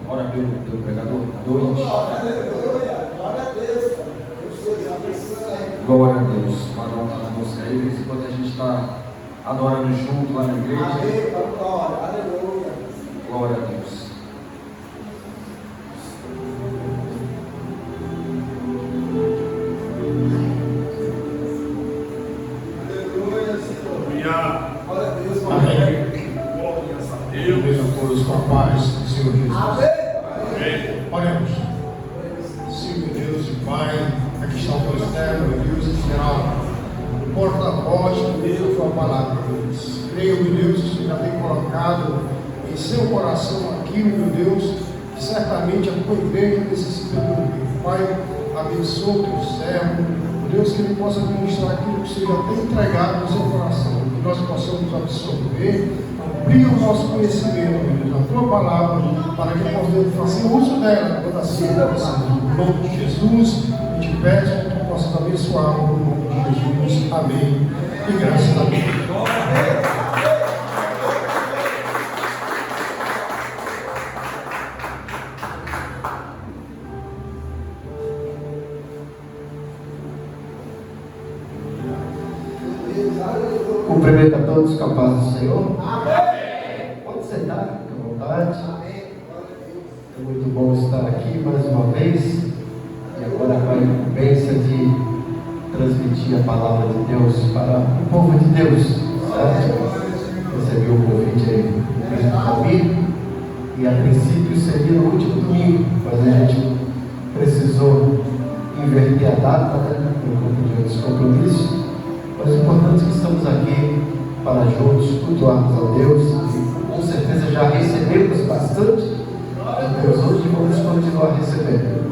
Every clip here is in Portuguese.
ora pelo pregador. Glória a Deus. Para a música aí, de vez em quando a gente está adorando junto lá na igreja. Glória a Deus. Com a paz do Senhor Jesus. Amém. Oremos. Senhor Deus e Pai, aqui está o teu externo, meu Deus, em geral, o porta-voz da tua palavra, Deus. Creio, meu Deus, que o Senhor já tem colocado em seu coração aquilo, meu Deus, que certamente a tua igreja necessita de ouvir. Pai, abençoa o teu servo, Deus, que ele possa ministrar aquilo que o Senhor já tem entregado no seu coração, que nós possamos absorver, abrir o nosso conhecimento, meu Deus, a tua palavra, para que possamos fazer uso dela quando assim necessário. Em nome de Jesus, eu te peço que tu possas abençoar no nome de Jesus. Amém. E graças a Deus. Cumprimento a todos com a paz do Senhor. Amém. Pode sentar, fique à vontade. Amém. É muito bom estar aqui mais uma vez. E agora com a incumbência de transmitir a palavra de Deus para o povo de Deus. Certo? Recebi o convite aí do mesmo caminho. E a princípio seria no último domingo, mas a gente precisou inverter a data, né? Por conta de outros compromissos. Mas o importante é que estamos aqui para juntos cultuarmos a Deus e com certeza já recebemos bastante de Deus hoje e vamos continuar recebendo.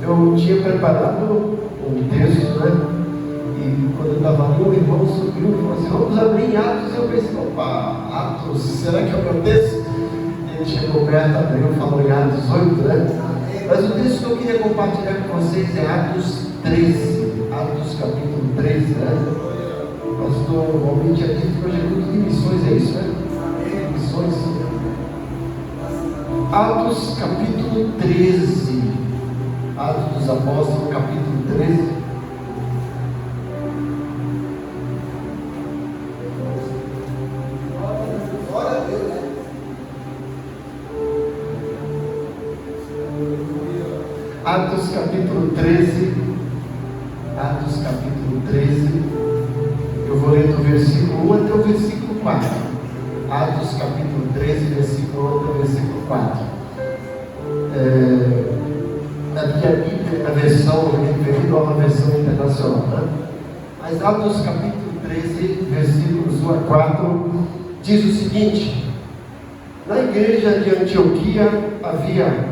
Eu tinha preparado um texto, né? E quando eu estava ali, o irmão subiu e falou assim: vamos abrir em Atos. Eu pensei: opa, Atos, será que é o meu texto? Ele chegou perto, abriu, falou em Atos 8, né? Mas o texto que eu queria compartilhar com vocês é Atos 13, Atos capítulo 13, né? Pastor Romero tinha dito que hoje é culto de missões, é isso, né? Missões. Atos capítulo 13. Atos dos Apóstolos, capítulo 13. Atos capítulo 13. Atos capítulo 13. Eu vou ler do versículo 1 até o versículo 4. Atos capítulo 13, versículo 1 até o versículo 4. Aqui a Bíblia, a versão referida a uma versão internacional, né? Mas Atos capítulo 13, versículos 1 a 4, diz o seguinte: na igreja de Antioquia havia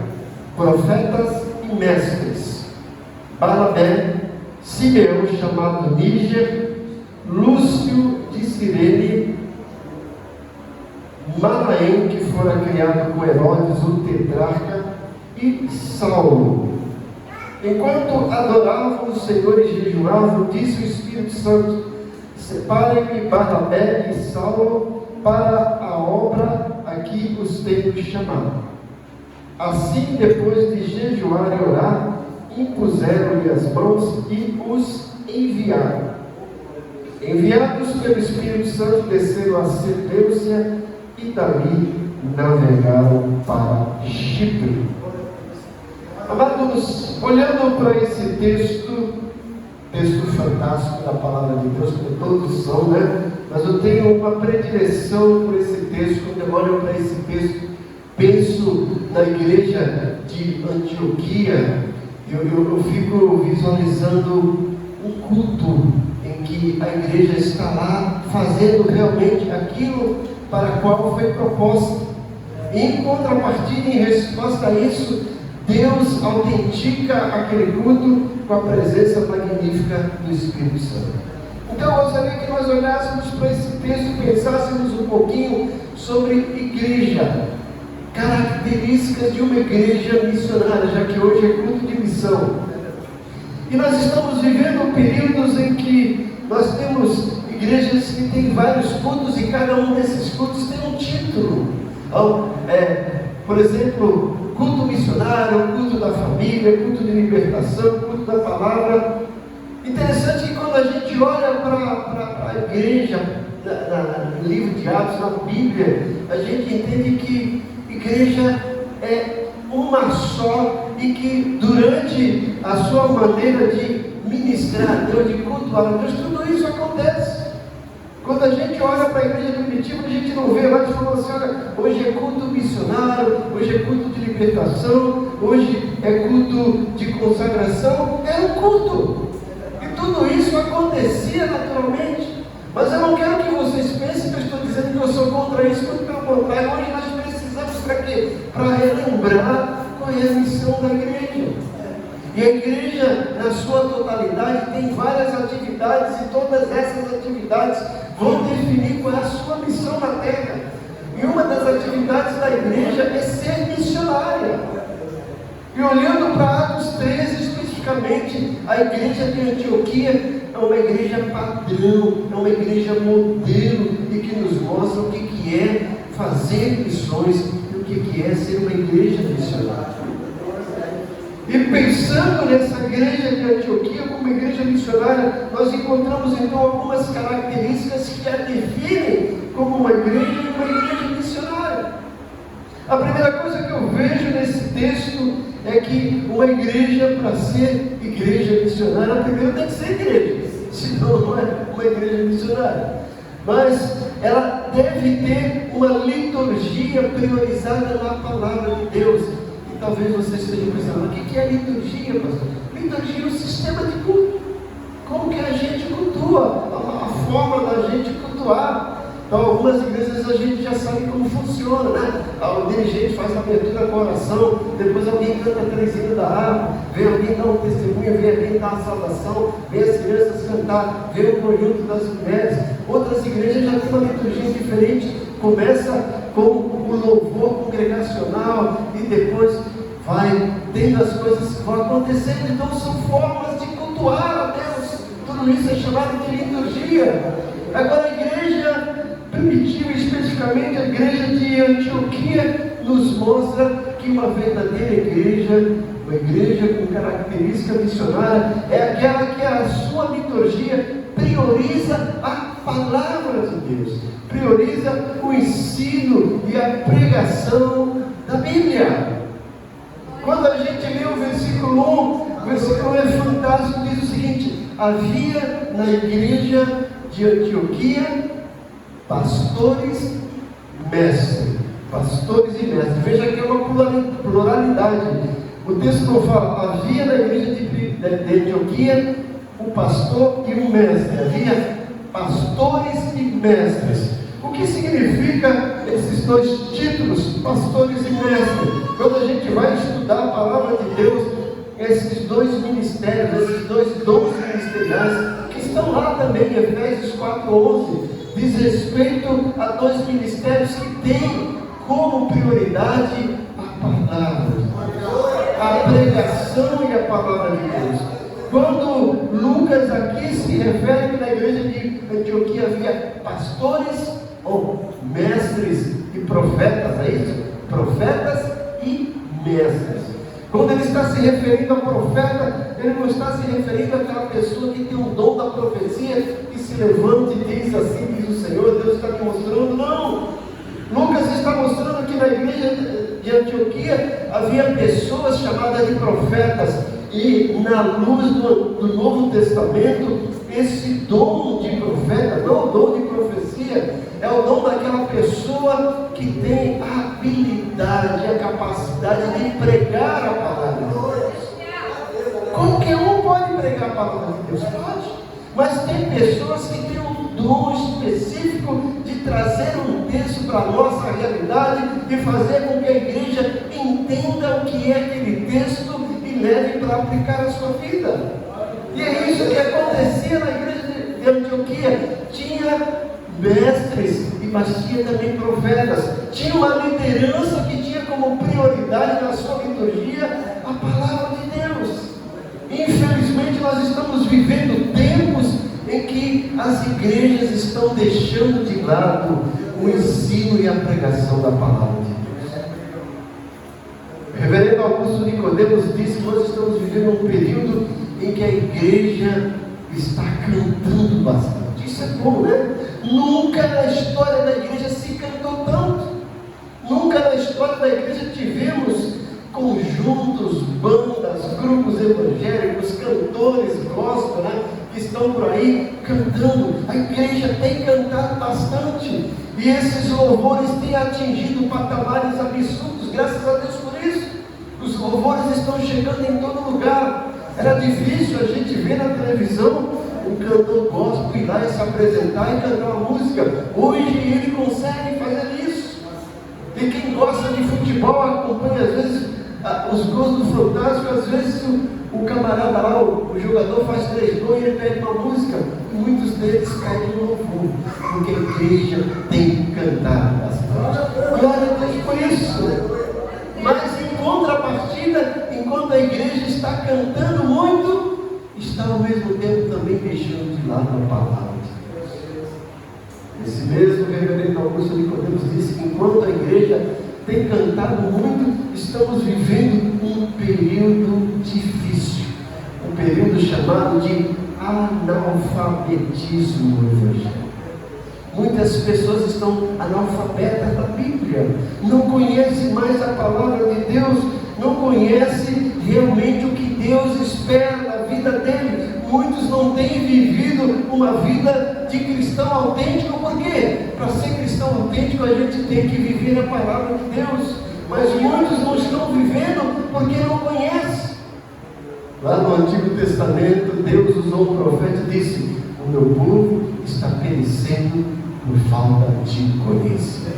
profetas e mestres, Barnabé, Simeão, chamado Níger, Lúcio de Cirene, Manaém, que fora criado com Herodes, o tetrarca, e Saulo. Enquanto adoravam o Senhor e jejuavam, disse o Espírito Santo: separem-me Barnabé e Saulo para a obra a que os tenho chamado. Assim, depois de jejuar e orar, impuseram-lhe as mãos e os enviaram. Enviados pelo Espírito Santo, desceram a Seleucia e dali navegaram para Chipre. Amados, olhando para esse texto fantástico da palavra de Deus, como todos são, né? Mas eu tenho uma predileção por esse texto. Quando eu olho para esse texto, penso na igreja de Antioquia, eu fico visualizando um culto em que a igreja está lá fazendo realmente aquilo para o qual foi proposta. E em contrapartida, em resposta a isso, Deus autentica aquele culto com a presença magnífica do Espírito Santo. Então eu gostaria que nós olhássemos para esse texto e pensássemos um pouquinho sobre igreja, características de uma igreja missionária, já que hoje é culto de missão. E nós estamos vivendo períodos em que nós temos igrejas que têm vários cultos e cada um desses cultos tem um título. Então, por exemplo, culto missionário, culto da família, culto de libertação, culto da palavra. Interessante que quando a gente olha para a igreja, no livro de Atos, na Bíblia, a gente entende que igreja é uma só e que durante a sua maneira de ministrar a Deus, de cultuar a Deus, tudo isso acontece. Quando a gente olha para a igreja primitiva, a gente não vê lá e fala assim: olha, hoje é culto missionário, hoje é culto de libertação, hoje é culto de consagração. É um culto. E tudo isso acontecia naturalmente. Mas eu não quero que vocês pensem que eu estou dizendo que eu sou contra isso, muito pelo contrário. Hoje nós precisamos para quê? Para relembrar qual é a missão da igreja. E a igreja, na sua totalidade, tem várias atividades, e todas essas atividades vão definir qual é a sua missão na terra. E uma das atividades da igreja é ser missionária. E olhando para Atos 13 especificamente, a igreja de Antioquia é uma igreja padrão, é uma igreja modelo, e que nos mostra o que é fazer missões e o que é ser uma igreja missionária. E pensando nessa igreja de Antioquia como igreja missionária, nós encontramos então algumas características que a definem como uma igreja e uma igreja missionária. A primeira coisa que eu vejo nesse texto é que uma igreja, para ser igreja missionária, primeiro tem que ser igreja, senão não é uma igreja missionária. Mas ela deve ter uma liturgia priorizada na palavra de Deus. E talvez você esteja pensando: o que é liturgia, pastor? Liturgia é um sistema de culto. Como que a gente cultua? A forma da gente cultuar. Então, algumas igrejas a gente já sabe como funciona, né? O dirigente faz a abertura com oração, depois alguém canta a trezinha da harpa, vem alguém dar um testemunho, vem alguém dar uma saudação, vem as crianças cantar, vem o conjunto das mulheres. Outras igrejas já têm uma liturgia diferente, começa com o louvor congregacional e depois vai tendo as coisas que vão acontecendo. Então são formas de cultuar a Deus. Tudo isso é chamado de liturgia. Agora, a igreja primitiva, especificamente a igreja de Antioquia, nos mostra que uma verdadeira igreja, uma igreja com característica missionária, é aquela que a sua liturgia prioriza a palavra de Deus, prioriza o ensino e a pregação da Bíblia. Quando a gente lê o versículo 1, o versículo 1 é fantástico, diz o seguinte: havia na igreja de Antioquia pastores e mestres. Veja que é uma pluralidade. O texto não fala: havia na igreja de Antioquia um pastor e um mestre. Havia pastores e mestres. O que significa esses dois títulos, pastores e mestres? Quando a gente vai estudar a palavra de Deus, esses dois ministérios, esses dois dons ministeriais, que estão lá também em Efésios 4:11, diz respeito a dois ministérios que têm como prioridade a palavra, a pregação e a palavra de Deus. Quando Lucas aqui se refere que na igreja de Antioquia havia pastores ou mestres e profetas, é isso? Profetas e mestres. Quando ele está se referindo a profeta, ele não está se referindo àquela pessoa que tem o dom da profecia, que se levanta e diz assim, diz o Senhor, Deus está me mostrando. Não! Lucas está mostrando que na igreja de Antioquia havia pessoas chamadas de profetas, e na luz do Novo Testamento, esse dom de profeta, não o dom de profecia, é o dom daquela pessoa que tem a habilidade, a capacidade de pregar a palavra de Deus. Qualquer um pode pregar a palavra de Deus, pode, mas tem pessoas que têm um dom específico de trazer um texto para a nossa realidade e fazer com que a igreja entenda o que é aquele texto e leve para aplicar a sua vida. E é isso que acontecia na igreja de Antioquia. Tinha mestres, mas tinha também profetas. Tinha uma liderança que tinha como prioridade na sua liturgia a palavra de Deus. Infelizmente nós estamos vivendo tempos em que as igrejas estão deixando de lado o ensino e a pregação da palavra de Deus. Augusto Nicodemos disse que nós estamos vivendo um período em que a igreja está cantando bastante. Isso é bom, né? Nunca na história da igreja se cantou tanto. Nunca na história da igreja tivemos conjuntos, bandas, grupos evangélicos, cantores gospel, né, que estão por aí cantando. A igreja tem cantado bastante. E esses louvores têm atingido patamares absurdos, graças a Deus por isso. Os louvores estão chegando em todo lugar. Era difícil a gente ver na televisão um cantor gospel ir lá e se apresentar e cantar uma música. Hoje ele consegue fazer isso. E quem gosta de futebol acompanha às vezes os gols do Fantástico. Às vezes o camarada lá, o jogador faz 3 gols e ele pede uma música. E muitos deles pedem um louvor, porque a igreja tem cantado bastante. Glória a Deus por isso. Mas em contrapartida, enquanto a igreja está cantando muito, está ao mesmo tempo também deixando de lado a palavra de Deus. Esse mesmo reverendo Augusto Nicodemos disse que enquanto a igreja tem cantado muito, estamos vivendo um período difícil, um período chamado de analfabetismo evangélico. Muitas pessoas estão analfabetas da Bíblia, não conhecem mais a palavra de Deus, não conhecem realmente o que Deus espera da vida dele. Muitos não têm vivido uma vida de cristão autêntico. Por quê? Para ser cristão autêntico a gente tem que viver a palavra de Deus, mas muitos não estão vivendo porque não conhecem. Lá no Antigo Testamento, Deus usou um profeta e disse: o meu povo está perecendo por falta de conhecimento.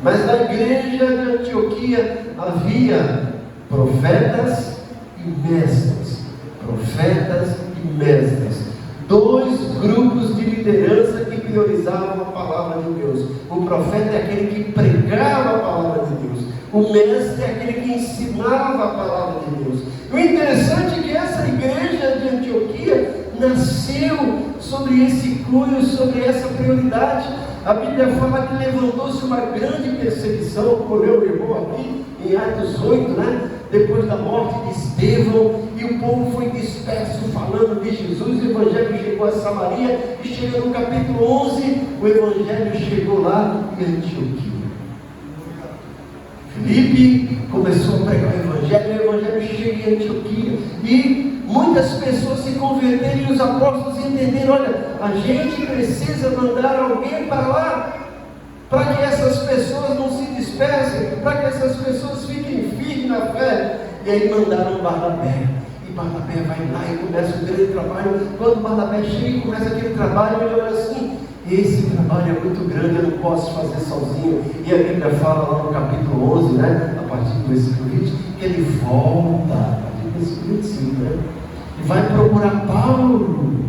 Mas na igreja de Antioquia havia profetas e mestres. Profetas e mestres. 2 grupos de liderança que priorizavam a palavra de Deus. O profeta é aquele que pregava a palavra de Deus. O mestre é aquele que ensinava a palavra de Deus. O interessante é que essa igreja de Antioquia nasceu sobre esse cunho, sobre essa prioridade. A Bíblia fala que levantou-se uma grande perseguição, como meu irmão aqui em Atos 8, né? Depois da morte de Estevão, e o povo foi disperso falando de Jesus. O evangelho chegou a Samaria, e chega no capítulo 11, o evangelho chegou lá em Antioquia. Filipe começou a pregar o evangelho chega em Antioquia, e muitas pessoas se converteram, e os apóstolos entenderam: olha, a gente precisa mandar alguém para lá, para que essas pessoas não se dispersem, para que essas pessoas fiquem firmes na fé. E aí mandaram Barnabé, e Barnabé vai lá e começa o grande trabalho. Quando Barnabé chega e começa aquele trabalho, ele olha assim: esse trabalho é muito grande, eu não posso fazer sozinho. E a Bíblia fala lá no capítulo 11, né, a partir do versículo 20, que ele volta, a partir do versículo 25, né, e vai procurar Paulo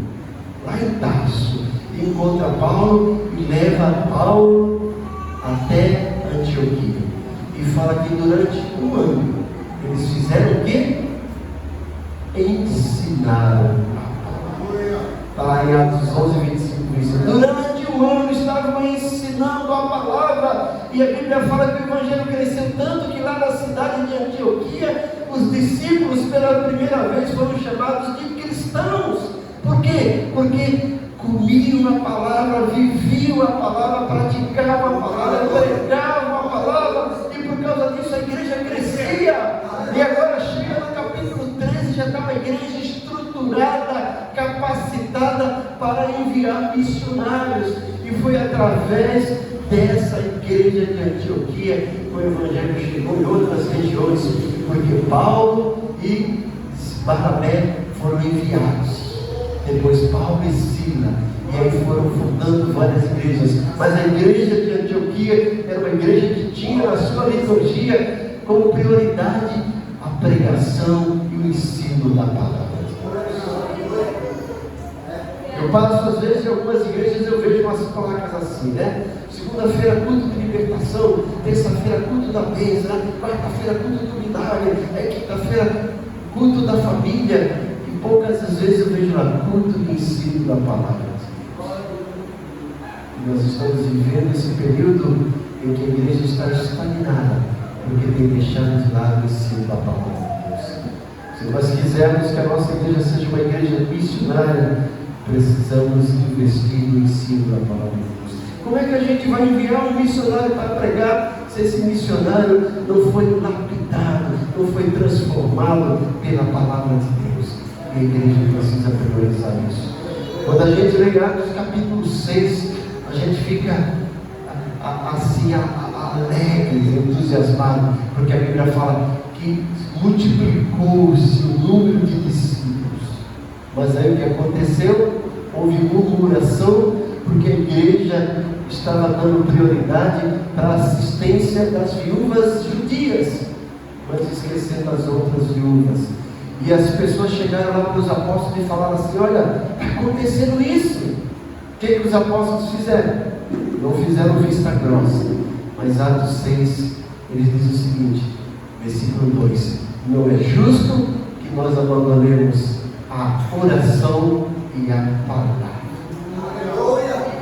lá em Tarso, e encontra Paulo e leva Paulo até Antioquia, e fala que durante 1 ano eles fizeram o quê? Ensinaram a palavra. Está em Atos 11, 25. Durante 1 ano estavam ensinando a palavra, e a Bíblia fala que o evangelho cresceu tanto que lá na cidade de Antioquia os discípulos pela primeira vez foram chamados de cristãos. Por quê? Porque comiam a palavra, viviam a palavra, praticavam a palavra, pregavam a palavra, e por causa disso a igreja crescia. E agora chega no capítulo 13, já está uma igreja estruturada, capacitada para enviar missionários. E foi através dessa igreja de Antioquia que o evangelho chegou em outras regiões, porque Paulo e Barnabé foram enviados. Depois Paulo e Sila, e aí foram fundando várias igrejas. Mas a igreja de Antioquia era uma igreja que tinha na sua liturgia como prioridade a pregação e o ensino da palavra. Eu passo às vezes em algumas igrejas, eu vejo umas placas assim, né? Segunda-feira culto de libertação, terça-feira culto da bênção, quarta-feira culto do milagre, quinta-feira culto da família, e poucas as vezes eu vejo lá culto de ensino da palavra. E nós estamos vivendo esse período em que a igreja está estagnada, porque tem deixado de lado o ensino da palavra de Deus. Se nós quisermos que a nossa igreja seja uma igreja missionária, precisamos investir no ensino da palavra de Deus. Como é que a gente vai enviar um missionário para pregar se esse missionário não foi lapidado, não foi transformado pela palavra de Deus? E a igreja precisa priorizar isso. Quando a gente lê Atos capítulo 6, a gente fica assim alegre, entusiasmado, porque a Bíblia fala que multiplicou-se o número de discípulos. Mas aí o que aconteceu? Houve murmuração, porque a igreja estava dando prioridade para a assistência das viúvas judias, mas esquecendo as outras viúvas. E as pessoas chegaram lá para os apóstolos e falaram assim: olha, está acontecendo isso. O que os apóstolos fizeram? Não fizeram vista grossa, mas Atos 6, eles dizem o seguinte, versículo 2: não é justo que nós abandonemos a oração e a palavra.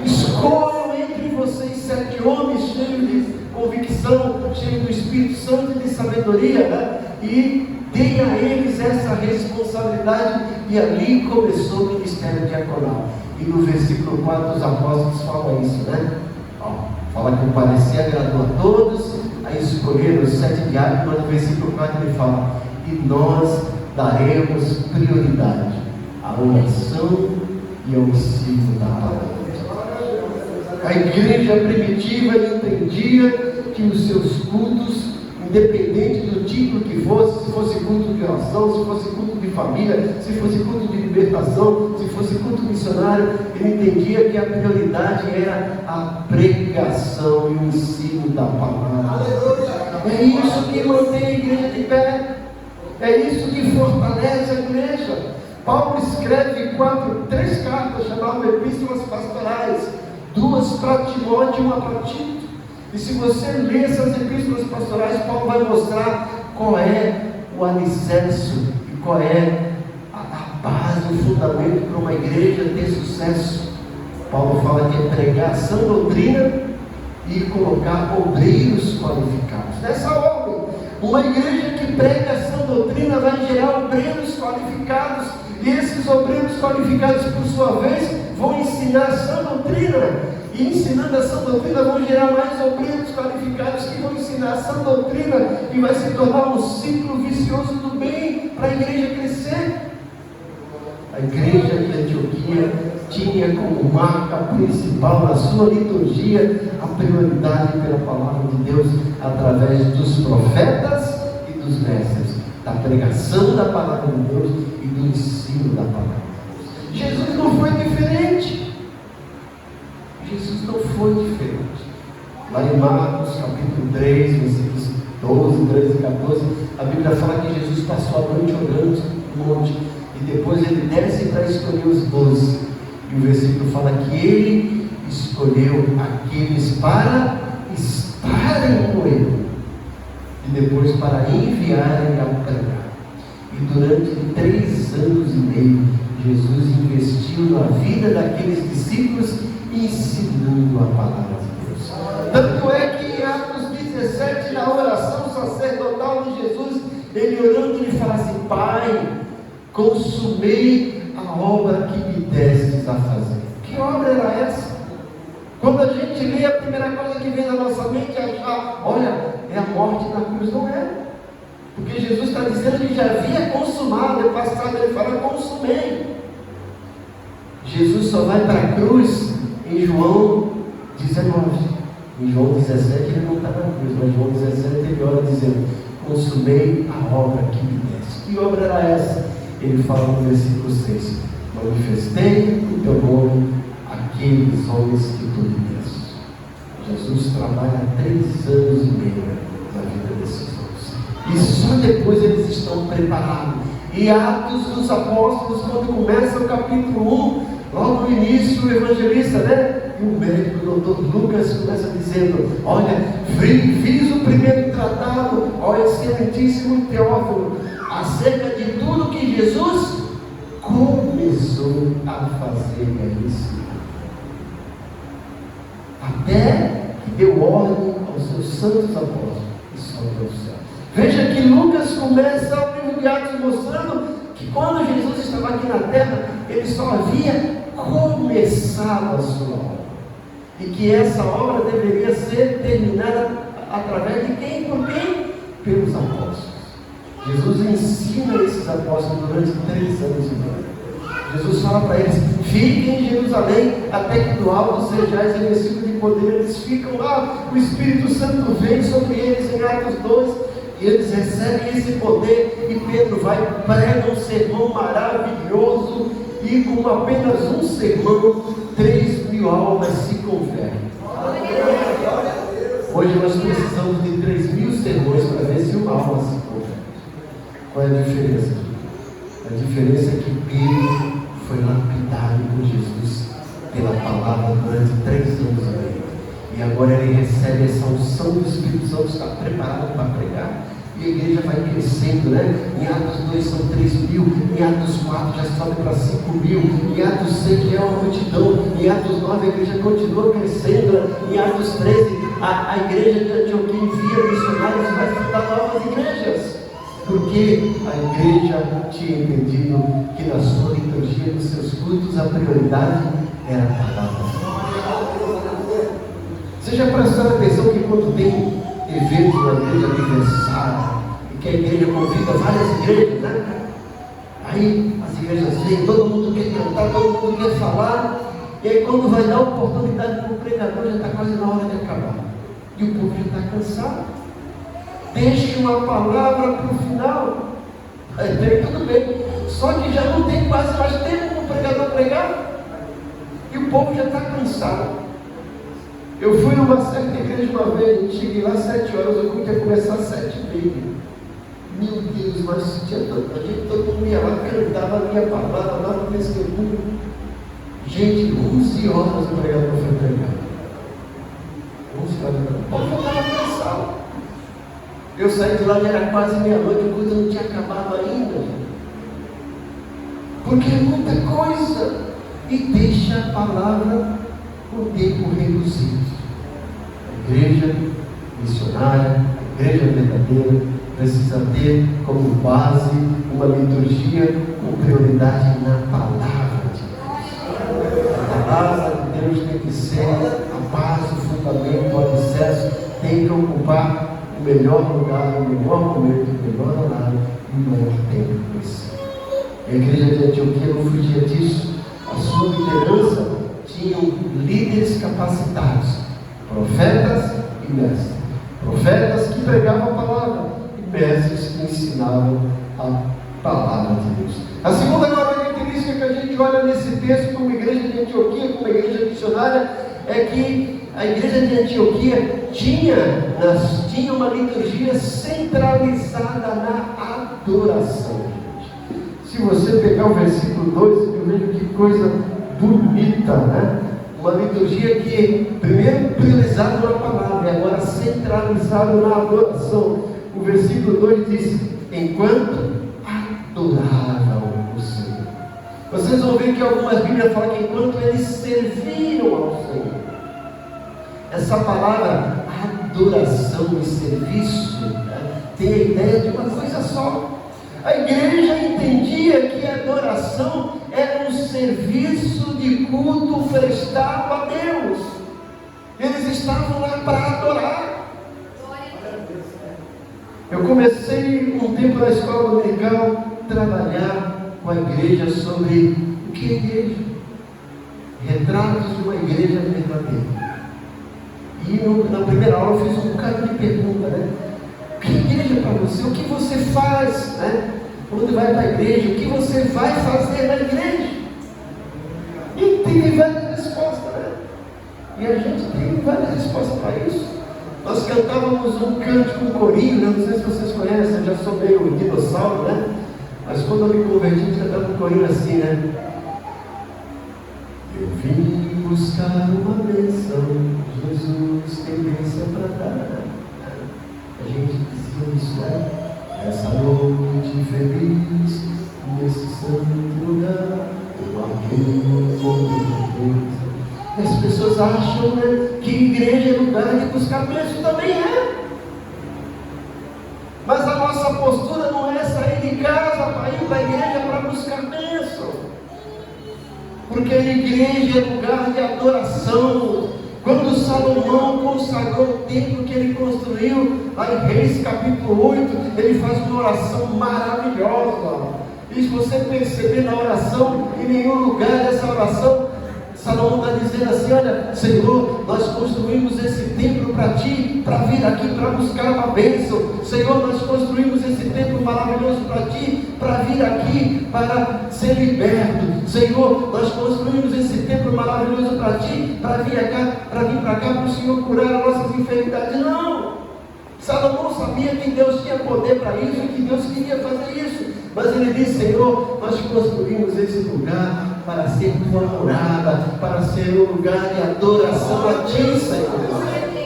Escolham entre vocês 7 homens cheios de convicção, cheios do Espírito Santo e de sabedoria, né? E deem a eles essa responsabilidade. E ali começou o ministério diaconal. E no versículo 4 os apóstolos falam isso, né? Fala que o parecer agradou a todos, aí escolheram os 7 diáconos, mas no versículo 4 ele fala: e nós daremos prioridade à oração e ao ensino da palavra. A igreja primitiva entendia que os seus cultos, independente do tipo que fosse, se fosse culto de oração, se fosse culto de família, se fosse culto de libertação, se fosse culto missionário, ele entendia que a prioridade era a pregação e o ensino da palavra. É isso que mantém a igreja de pé, é isso que fortalece a igreja. Paulo escreve 3 cartas chamadas epístolas pastorais, 2 para Timóteo e 1 para Tito. E se você ler essas epístolas pastorais, Paulo vai mostrar qual é o alicerce e qual é a base, o fundamento para uma igreja ter sucesso. Paulo fala que é pregar a sã doutrina e colocar obreiros qualificados. Nessa ordem, uma igreja que prega a sã doutrina vai gerar obreiros qualificados, e esses obreiros qualificados, por sua vez, vão ensinar a sã doutrina. E ensinando a sã doutrina vão gerar mais obreiros qualificados que vão ensinar a sã doutrina, e vai se tornar um ciclo vicioso do bem para a igreja crescer. A igreja de Antioquia tinha como marca principal na sua liturgia a prioridade pela palavra de Deus através dos profetas e dos mestres, da pregação da palavra de Deus e do ensino da palavra de Deus. Jesus não foi diferente. Jesus não foi diferente. Lá em Marcos capítulo 3, versículos 12, 13 e 14, a Bíblia fala que Jesus passou a noite orando no monte, e depois ele desce para escolher os 12. E o versículo fala que ele escolheu aqueles para estarem com ele, e depois para enviarem a pregar. E durante 3 anos e meio, Jesus investiu na vida daqueles discípulos, ensinando a palavra de Deus. Tanto é que em Atos 17, na oração sacerdotal de Jesus, ele orando, ele fala assim: Pai, consumei a obra que me destes a fazer. Que obra era essa? Quando a gente lê, a primeira coisa que vem na nossa mente é achar: olha, é a morte da cruz. Não é, porque Jesus está dizendo que já havia consumado. No passado ele fala: consumei. Jesus só vai para a cruz em João 19. Em João 17 ele não está na cruz, mas em João 17 ele ora dizendo: consumei a obra que me deste. Que obra era essa? Ele fala no versículo 6: manifestei o teu nome àqueles homens que tu me deste. Jesus trabalha 3 anos e meio na vida desses homens, e só depois eles estão preparados. E Atos dos Apóstolos, quando começa o capítulo 1, logo no início, o evangelista, né? E o médico, o doutor Lucas, começa dizendo: olha, fiz o primeiro tratado, ó excelentíssimo Teófilo, acerca de tudo que Jesus começou a fazer e a ensinar, até que deu ordem aos seus santos apóstolos. e sobe ao céu. Veja que Lucas começa o livro de Atos mostrando que quando Jesus estava aqui na terra, ele só havia começado a sua obra. E que essa obra deveria ser terminada através de quem? Por quem? Pelos apóstolos. Jesus ensina esses apóstolos durante 3 anos e meio. Jesus fala para eles: fiquem em Jerusalém, até que do alto sejais revestidos de poder. Eles ficam lá, o Espírito Santo vem sobre eles em Atos 2, e eles recebem esse poder, e Pedro vai, prega um sermão maravilhoso, e com apenas um sermão, 3.000 almas se convertem. Hoje nós precisamos de 3.000 sermões para ver se uma alma se converte. Qual é a diferença? A diferença é que Pedro foi lapidado por Jesus pela palavra durante 3 anos e meio. E agora ele recebe essa unção do Espírito Santo, está preparado para pregar. E a igreja vai crescendo, né? Em Atos 2 são 3.000, em Atos 4 já sobe para 5.000, em Atos 6 já é uma multidão, em Atos 9 a igreja continua crescendo, né? Em Atos 13 a igreja de Antioquia envia missionários e vai fundar novas igrejas. Porque a igreja tinha entendido que na sua liturgia, nos seus cultos, a prioridade era a palavra. Você já prestou atenção que quando tem eventos na igreja, aniversário, e que a igreja convida várias igrejas, né? Aí as igrejas vêm, todo mundo quer cantar, todo mundo quer falar, e aí quando vai dar oportunidade para o pregador, já está quase na hora de acabar. E o povo já está cansado. Deixe uma palavra para o final. Aí tudo bem. Só que já não tem quase mais tempo para o pregador pregar. E o povo já está cansado. Eu fui numa certa igreja uma vez, cheguei lá às 7 horas, o culto ia começar às 7h30. Meu Deus, mas tinha tanta gente, todo mundo ia lá, cantava a minha palavra, dava testemunho. Gente, 11 horas o pregador foi pregar. 11 horas. O povo já estava cansado. Eu saí de lá, já era quase meia-noite, o culto não tinha acabado ainda. Porque é muita coisa. E deixa a palavra por tempo reduzido. A igreja missionária, a igreja verdadeira, precisa ter como base uma liturgia com prioridade na palavra de Deus. A palavra de Deus tem que ser a base, o fundamento, o alicerce, tem que ocupar o melhor lugar, o melhor momento, o melhor horário e o melhor tempo possível. A igreja de Antioquia não fugia disso. A sua liderança tinha líderes capacitados, profetas e mestres. Profetas que pregavam a palavra e mestres que ensinavam a palavra de Deus. A segunda característica que a gente olha nesse texto como igreja de Antioquia, como igreja missionária, é que a igreja de Antioquia tinha uma liturgia centralizada na adoração. Se você pegar o versículo 2, eu vejo que coisa bonita, né? Uma liturgia que primeiro priorizada na palavra e agora centralizada na adoração. O versículo 2 diz: enquanto adoravam o Senhor. Vocês vão ver que algumas Bíblias falam que enquanto eles serviram ao Senhor. Essa palavra adoração e serviço, né, tem a ideia de uma coisa só. A igreja entendia que a adoração era um serviço de culto prestado a Deus. Eles estavam lá para adorar. Eu comecei um tempo na escola dominical trabalhar com a igreja sobre o que é igreja. Retratos de uma igreja verdadeira. E na primeira aula eu fiz um bocado de pergunta, né? O que é igreja para você? O que você faz, né? Quando vai para a igreja, o que você vai fazer na igreja? E tem várias respostas, né? E a gente tem várias respostas para isso. Nós cantávamos um cântico, um corinho, né? Não sei se vocês conhecem, eu já sou meio dinossauro, né? Mas quando eu me converti, eu cantava um corinho assim, né? Eu vim buscar uma bênção, Jesus tem bênção para dar. A gente dizia isso, né? Essa noite feliz, nesse santo lugar, eu amei o povo de Deus. As pessoas acham, né, que igreja é lugar de buscar bênção, também é. nossa postura não é sair de casa para ir para a igreja para buscar bênção. Porque a igreja é lugar de adoração. Quando Salomão consagrou o templo que ele construiu, lá em Reis capítulo 8, ele faz uma oração maravilhosa. E se você perceber na oração, em nenhum lugar dessa oração, Salomão está dizendo assim: olha, Senhor, nós construímos esse templo para Ti, para vir aqui para buscar uma bênção. Senhor, nós construímos esse templo maravilhoso para Ti, para vir aqui para ser liberto. Senhor, nós construímos esse templo maravilhoso para Ti, para vir para cá para o Senhor curar as nossas enfermidades. Não! Salomão sabia que Deus tinha poder para isso e que Deus queria fazer isso. Mas ele disse: Senhor, nós construímos esse lugar para ser tua morada, para ser um lugar de adoração a Ti, Senhor.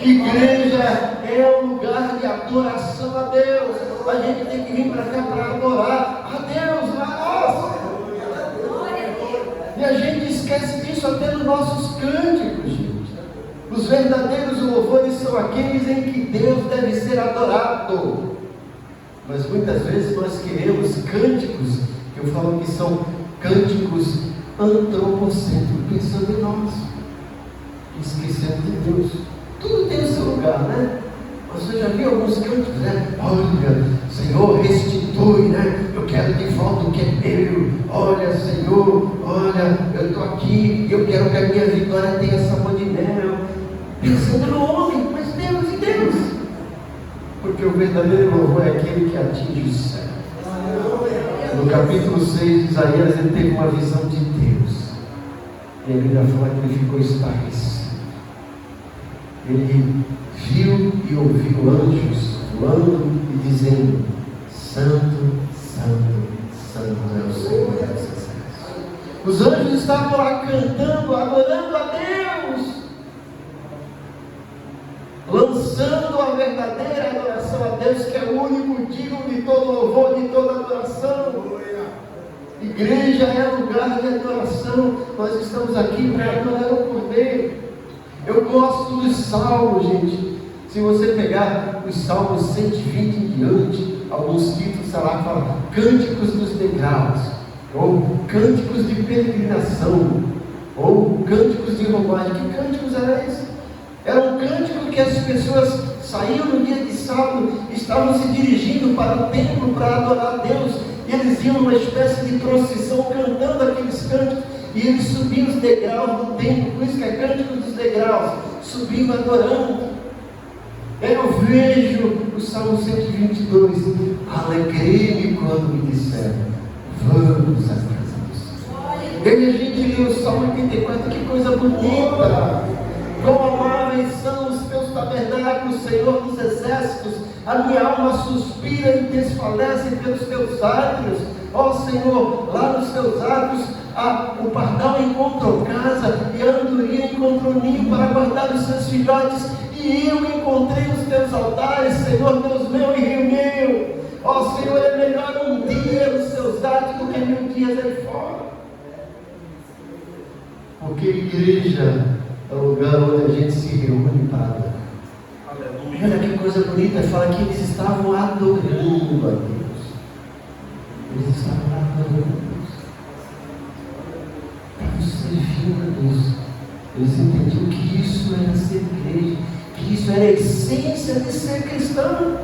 Igreja é um lugar de adoração a Deus. A gente tem que vir para cá para adorar a Deus, a nós. E a gente esquece disso até nos nossos cânticos, gente. Os verdadeiros louvores são aqueles em que Deus deve ser adorado. Mas muitas vezes nós queremos cânticos, que eu falo que são cânticos antropocêntricos, pensando em nós, esquecendo de Deus. Tudo tem o seu lugar, né? Você já viu alguns cânticos, né? Olha, Senhor, restitui, né? Eu quero de volta o que é meu. Olha, Senhor, olha, eu estou aqui e eu quero que a minha vitória tenha sabor de mel. Pensando no homem, mas Deus e Deus. Porque o verdadeiro louvor é aquele que atinge o céu. No capítulo 6 de Isaías, ele teve uma visão de Deus. E a Bíblia fala que ele ficou estarrecido. Ele viu e ouviu anjos voando e dizendo: Santo, Santo, Santo é o Senhor dos Exércitos. Os anjos estavam lá cantando, adorando a Deus, lançando a verdadeira adoração a Deus, que é o único digno de todo louvor, de toda adoração. Igreja é lugar de adoração. Nós estamos aqui para adorar o Cordeiro. Eu gosto dos salmos, gente. Se você pegar os salmos 120 em diante, alguns títulos, sei lá, falam cânticos dos degraus, ou cânticos de peregrinação, ou cânticos de roubagem. Que cânticos eram esses? Era um cântico que as pessoas saíam no dia de sábado, estavam se dirigindo para o templo para adorar a Deus, e eles iam numa espécie de procissão cantando aqueles cânticos, e eles subiam os degraus do templo, por isso que é cântico dos degraus, subindo, adorando. Eu vejo o Salmo 122, alegrei-me quando me disseram, vamos à casa do Senhor. E aí a gente lê o Salmo 84, que coisa bonita. Quão amáveis são os teus tabernáculos, Senhor dos exércitos. A minha alma suspira e desfalece pelos teus átrios. Ó Senhor, lá nos teus átrios o pardal encontrou casa e a andorinha encontrou ninho para guardar os seus filhotes. E eu encontrei os teus altares, Senhor, Deus meu e Rio meu. Ó Senhor, é melhor um dia nos seus átrios do que 1000 dias aí fora. Porque igreja é o lugar onde a gente se reúne para adorar. Olha que coisa bonita, fala que eles estavam adorando a Deus. Eles estavam adorando a Deus. Estavam servindo a Deus. Eles entendiam que isso era ser igreja, que isso era a essência de ser cristão.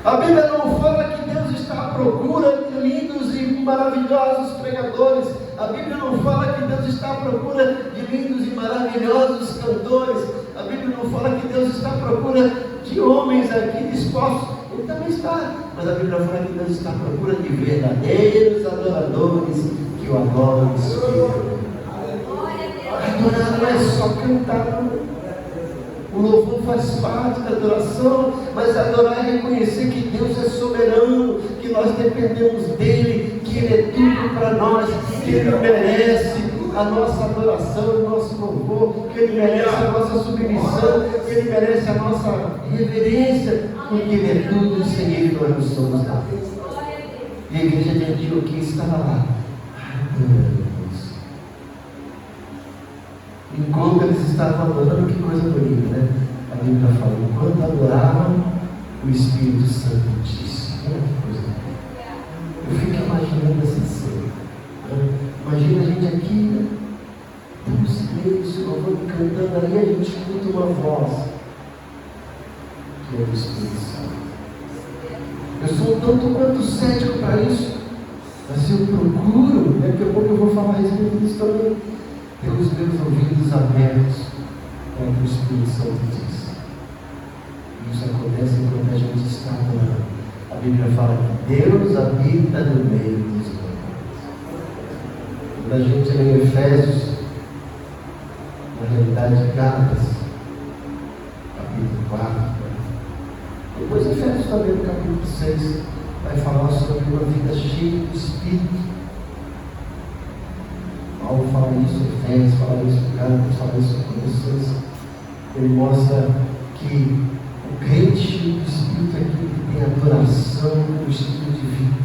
A Bíblia não fala que Deus está à procura de lindos e maravilhosos pregadores. A Bíblia não fala que Deus está à procura de lindos e maravilhosos cantores. A Bíblia não fala que Deus está à procura de homens aqui dispostos. Ele também está. Mas a Bíblia fala que Deus está à procura de verdadeiros adoradores que o adoram em espírito. Adorar não é só cantar. O louvor faz parte da adoração, mas adorar é reconhecer que Deus é soberano, que nós dependemos dEle, que Ele é tudo para nós, que Ele merece a nossa adoração, o nosso louvor, que Ele merece a nossa submissão, que Ele merece a nossa reverência, porque Ele é tudo e sem Ele nós não somos nada. E a igreja de Antioquia estava lá, adorando. Enquanto eles estavam adorando, que coisa bonita, né? A Bíblia fala, enquanto adoravam, o Espírito Santo disse, cantando ali, a gente escuta uma voz, que é do Espírito Santo. Eu sou tanto quanto cético para isso, mas eu procuro, daqui a pouco eu vou falar a respeito disso também, ter os meus ouvidos abertos para o que o Espírito Santo diz. Isso acontece enquanto a gente está orando. A Bíblia fala que Deus habita no meio dos homens. Quando a gente lê em Efésios, na realidade Gálatas, capítulo 4, depois Efésios também no capítulo 6, vai falar sobre uma vida cheia do Espírito. Paulo fala isso em Efésios, fala isso em Gálatas, fala isso em Colossenses. Ele mostra que o crente cheio do Espírito é aquele que tem adoração no estilo de vida,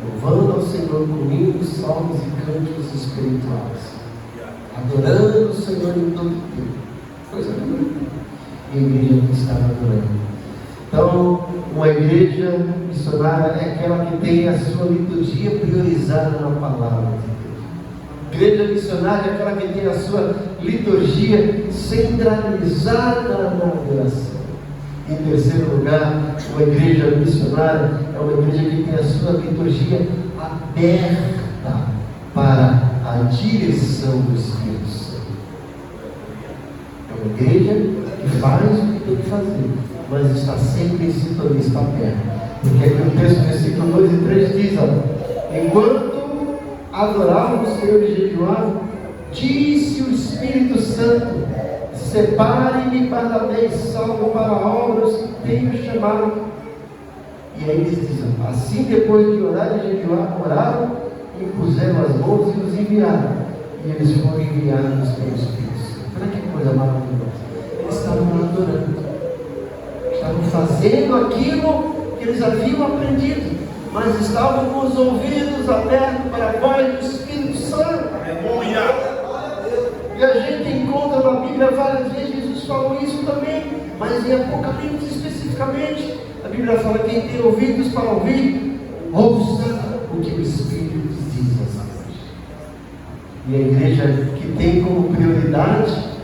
louvando ao Senhor com hinos, salmos e cânticos espirituais, adorando o Senhor em todo o tempo. Coisa bonita. E a igreja que está adorando. Então, uma igreja missionária é aquela que tem a sua liturgia priorizada na palavra de Deus. Igreja missionária é aquela que tem a sua liturgia centralizada na adoração. Em terceiro lugar, uma igreja missionária é uma igreja que tem a sua liturgia aberta para a direção do Espírito Santo. É uma igreja que faz o que tem que fazer, mas está sempre em sintonia, está aberta. Porque aqui o texto, versículo 2 e 3 diz: enquanto adoravam o Senhor e jejuavam, disse o Espírito Santo: separe-me Barnabé e Saulo para a obra os que tenho chamado. E aí eles dizem: assim, depois de orar e jejuar, oraram, impuseram as mãos e os enviaram. E eles foram enviados pelo Espírito Santo. Olha que coisa maravilhosa. Eles estavam adorando, estavam fazendo aquilo que eles haviam aprendido, mas estavam com os ouvidos abertos para a voz do Espírito Santo. Aleluia! E a gente encontra na Bíblia várias vezes, Jesus falou isso também, mas em Apocalipse especificamente, a Bíblia fala: quem tem ouvidos para ouvir, ouça o que o Espírito diz às igrejas. E a igreja que tem como prioridade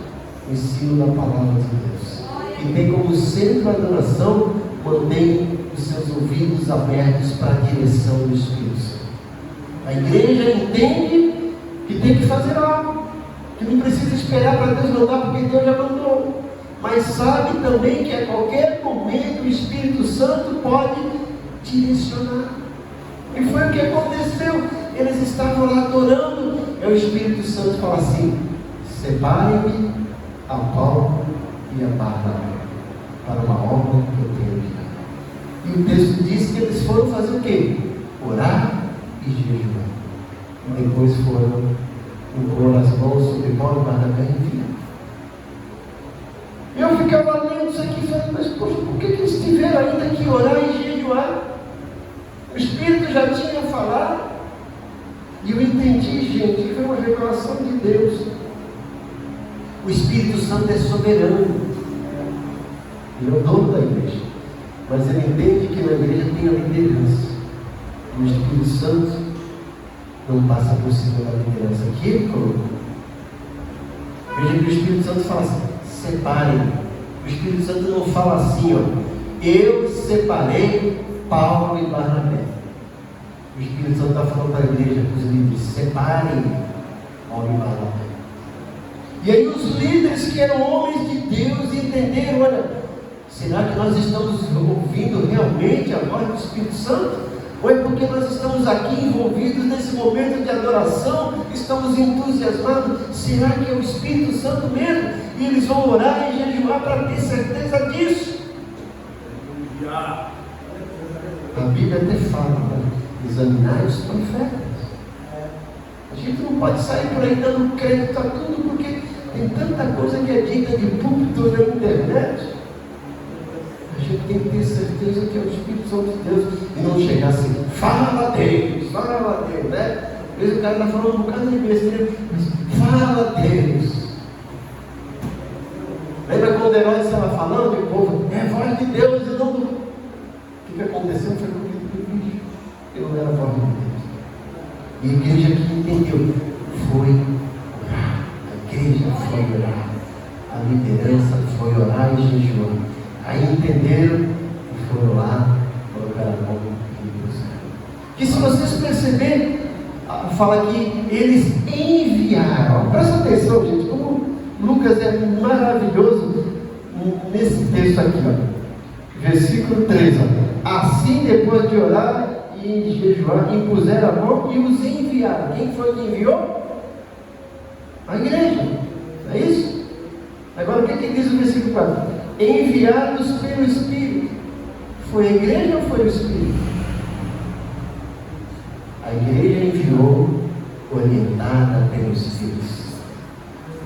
o ensino da palavra de Deus, que tem como centro a adoração, mantém os seus ouvidos abertos para a direção do Espírito Santo. A igreja entende que tem que fazer algo, que não precisa esperar para Deus mandar, porque Deus já mandou, mas sabe também que a qualquer momento o Espírito Santo pode direcionar. E foi o que aconteceu. Eles estavam lá adorando, e o Espírito Santo fala assim: separe-me a Paulo e a Barnabé para uma obra que eu tenho que dar. E o texto diz que eles foram fazer o quê? Orar e jejuar. E depois foram impor as mãos sobre Paulo e Barnabé e enviar. Eu ficava lendo isso aqui e falei: mas poxa, por que eles tiveram ainda que orar e jejuar? O Espírito já tinha falado. E eu entendi, gente, que foi uma revelação de Deus. O Espírito Santo é soberano. Ele é o dono da igreja. Mas ele entende que na igreja tem a liderança. E o Espírito Santo não passa por cima da liderança que ele colocou. Veja que o Espírito Santo fala assim: separem. O Espírito Santo não fala assim, ó: eu separei Paulo e Barnabé. O Espírito Santo está falando para a igreja, para os líderes: separem Paulo e Barnabé. E aí os líderes que eram homens de Deus entenderam: olha, será que nós estamos ouvindo realmente a voz do Espírito Santo? Ou é porque nós estamos aqui envolvidos nesse momento de adoração, estamos entusiasmados? Será que é o Espírito Santo mesmo? E eles vão orar e jejuar para ter certeza disso. A Bíblia até fala, né? Examinar os profetas. A gente não pode sair por aí dando crédito a tudo, porque tem tanta coisa que é dita de púlpito na internet. A gente tem que ter certeza que é o Espírito Santo de Deus, e não chegar assim: fala Deus, né? Às vezes o cara está falando um bocado de besteira, mas fala Deus. Lembra quando o Herodes estava falando e o povo: é a voz de Deus e não do... O que aconteceu foi comigo pelo bicho, porque não era a voz de Deus. E a igreja que entendeu foi orar. A igreja jejum. Aí entenderam e foram lá, colocaram a mão e buscaram. Que se vocês perceberem, fala que eles enviaram. Presta atenção, gente, como Lucas é maravilhoso nesse texto aqui, ó. Versículo 3, ó. Assim, depois de orar e jejuar, impuseram a mão e os enviaram. Quem foi que enviou? A igreja. É isso? Agora, o que diz o versículo 4? Enviados pelo Espírito. Foi a igreja ou foi o Espírito? A igreja enviou, orientada pelo Espírito Santo.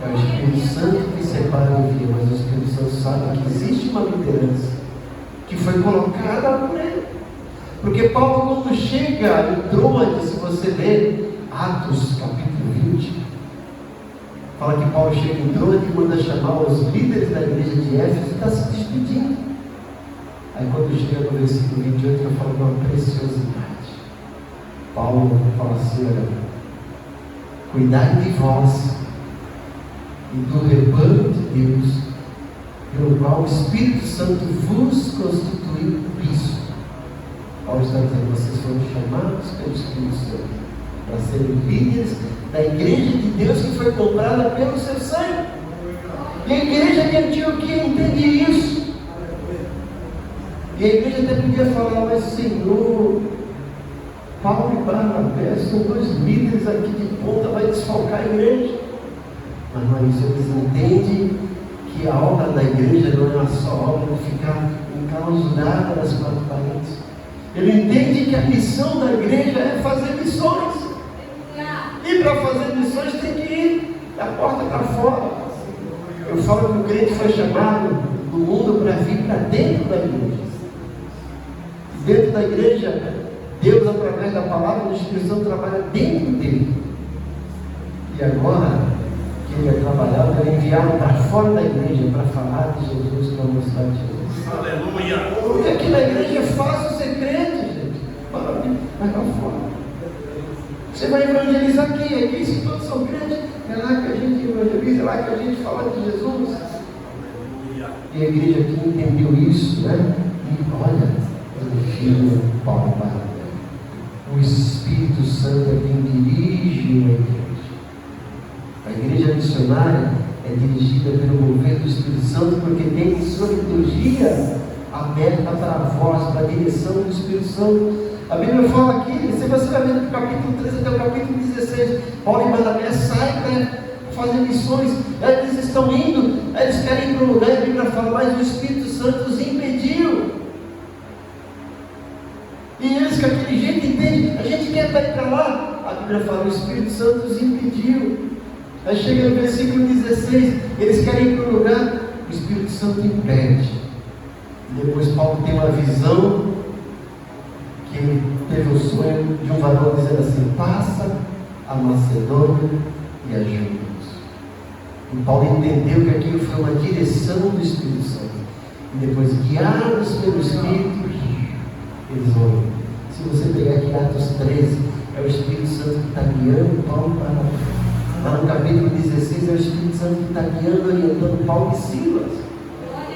É o Espírito Santo que separa e envia, mas o Espírito Santo sabe que existe uma liderança que foi colocada por ele. Porque Paulo, quando chega em Troade, se você ler Atos capítulo 20, fala que Paulo chega em Troade e manda chamar os líderes da igreja de Éfeso e está se despedindo. Aí quando chega no versículo 28, ele fala de uma preciosidade. Paulo fala assim: olha, cuidai de vós e do rebanho de Deus, pelo qual o Espírito Santo vos constituiu bispo. Paulo está dizendo: vocês foram chamados pelo Espírito Santo para serem líderes da igreja de Deus que foi comprada pelo seu sangue. E a igreja de Antioquia entende isso. E a igreja até podia falar: mas Senhor, Paulo e Barnabé são dois líderes aqui de ponta, vai desfalcar a igreja. Mas não é isso, eles entendem que a obra da igreja não é uma só obra de ficar enclausurada nas quatro paredes. Ele entende que a missão da igreja é fazer missões. E para fazer missões tem que ir da porta para fora. Eu falo que o crente foi chamado do mundo para vir para dentro da igreja. Dentro da igreja, Deus, através da palavra do Espírito Santo, trabalha dentro dele. E agora, que ele vai trabalhar, ele é enviado para fora da igreja para falar de Jesus, para mostrar de Jesus. Aleluia! Porque aqui na igreja é fácil ser crente, gente. Vai para fora. Você vai evangelizar aqui se todos são crentes, é lá que a gente evangeliza, é lá que a gente fala de Jesus. E a igreja aqui entendeu isso, né? E olha, o filho Paulo Barnabé. O Espírito Santo é quem dirige a igreja. A igreja missionária é dirigida pelo governo do Espírito Santo, porque tem sua liturgia aberta para a voz, para a direção do Espírito Santo. A Bíblia fala aqui, você vai ver do capítulo 13 até o capítulo 16, Paulo e Barnabé saem para fazer missões, eles estão indo, eles querem ir para um lugar, a Bíblia fala, mas o Espírito Santo os impediu. E eles com aquele jeito entendem, a gente quer ir para lá, a Bíblia fala, o Espírito Santo os impediu. Aí chega no versículo 16, eles querem ir para um lugar, o Espírito Santo impede. E depois Paulo tem uma visão, que ele teve o sonho de um varão dizendo assim: passa a Macedônia e ajuda-nos. E Paulo entendeu que aquilo foi uma direção do Espírito Santo. E depois, guiados pelo Espírito, eles vão. Se você pegar aqui Atos 13, é o Espírito Santo que está guiando Paulo para. Lá no capítulo 16 é o Espírito Santo que está guiando, orientando Paulo e Silas.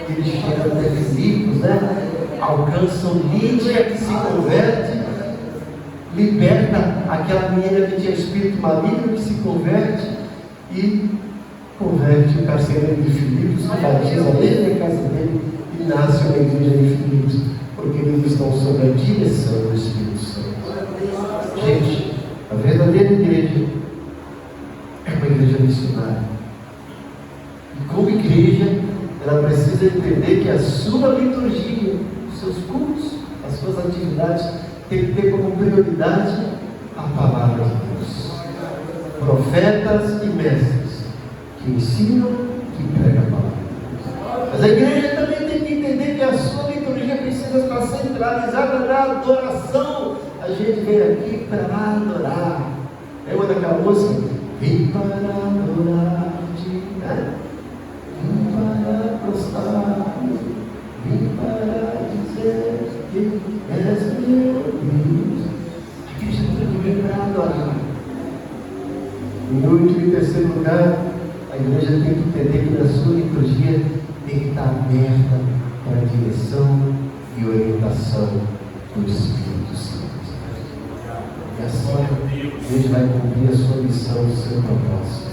Eles chegam até Filipos, né? Alcançam Lídia, que se converte, liberta aquela menina que tinha espírito maligno, que se converte e converte o carcereiro de Filipos, que batiza dentro da casa dele e nasce uma igreja de Filipos, porque eles estão sob a direção do Espírito Santo. Gente, a verdadeira igreja é uma igreja missionária. E como igreja, ela precisa entender que a sua liturgia, os seus cultos, as suas atividades, tem que ter como prioridade a palavra de Deus. Profetas e mestres que ensinam, que pregam a palavra de Deus. Mas a igreja também tem que entender que a sua liturgia precisa estar centralizada na adoração. A gente vem aqui para adorar. Lembra daquela música? Vim para adorar-te, né? Vim para prostrar, vim para dizer que és meu Deus. A igreja tem que vir para adorar. Em último e terceiro lugar, a igreja tem que entender que na sua liturgia tem que estar aberta para a direção e orientação do Espírito Santo. E assim, Deus vai cumprir a sua missão, o seu propósito.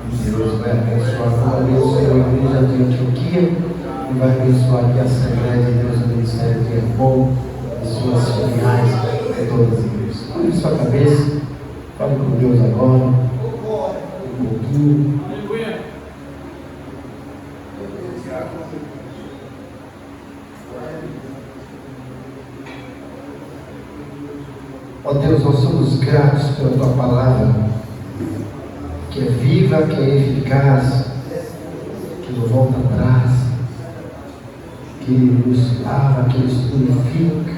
E Deus vai abençoar, como abençoou a igreja de Antioquia, e vai abençoar aqui a Assembleia de Deus, o Ministério de Hermon, e suas filiais em todas as igrejas. Cure sua cabeça, fale com Deus agora, um pouquinho. Ó Deus, nós somos gratos pela Tua palavra, que é viva, que é eficaz, que não volta atrás, que nos lava, que nos purifica,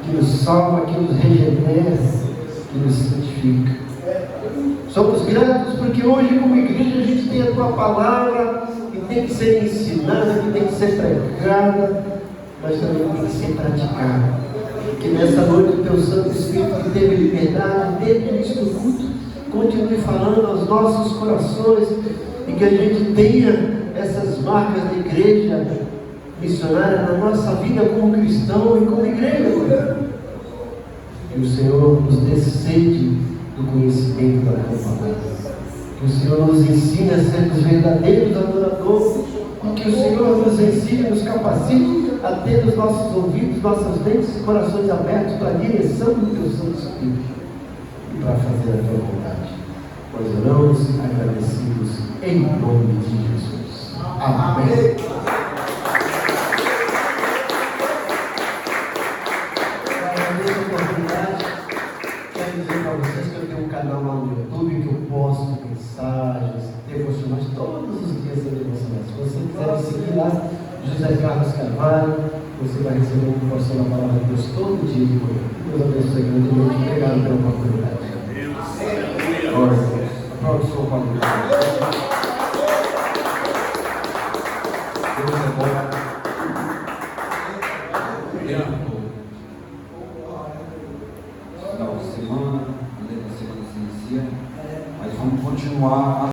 que nos salva, que nos regenera, que nos santifica. Somos gratos porque hoje, como igreja, a gente tem a Tua palavra, que tem que ser ensinada, que tem que ser pregada, mas também tem que ser praticada. Que nessa noite o Teu Santo Espírito, que teve liberdade dentro deste culto, continue falando aos nossos corações, e que a gente tenha essas marcas de igreja missionária na nossa vida como cristão e como igreja. Que o Senhor nos dê sede do conhecimento da Tua palavra. Que o Senhor nos ensine a sermos verdadeiros adoradores, e que o Senhor nos ensine, nos capacite a ter os nossos ouvidos, nossas mentes e corações abertos para a direção do Teu Santo Espírito e para fazer a Tua vontade. Pois oramos agradecidos em nome de Jesus. Amém. Agradeço a oportunidade. Quero dizer para vocês que eu tenho um canal lá no YouTube que eu posto mensagens, devocionais todos os dias da devocionais. Se você quiser me seguir lá, José Carlos Carvalho, você vai receber uma porção da palavra de Deus todo dia de manhã. Deus abençoe grandemente. Obrigado pela oportunidade. Glória a Deus. Aplaude o Senhor para Deus. Deus é bom.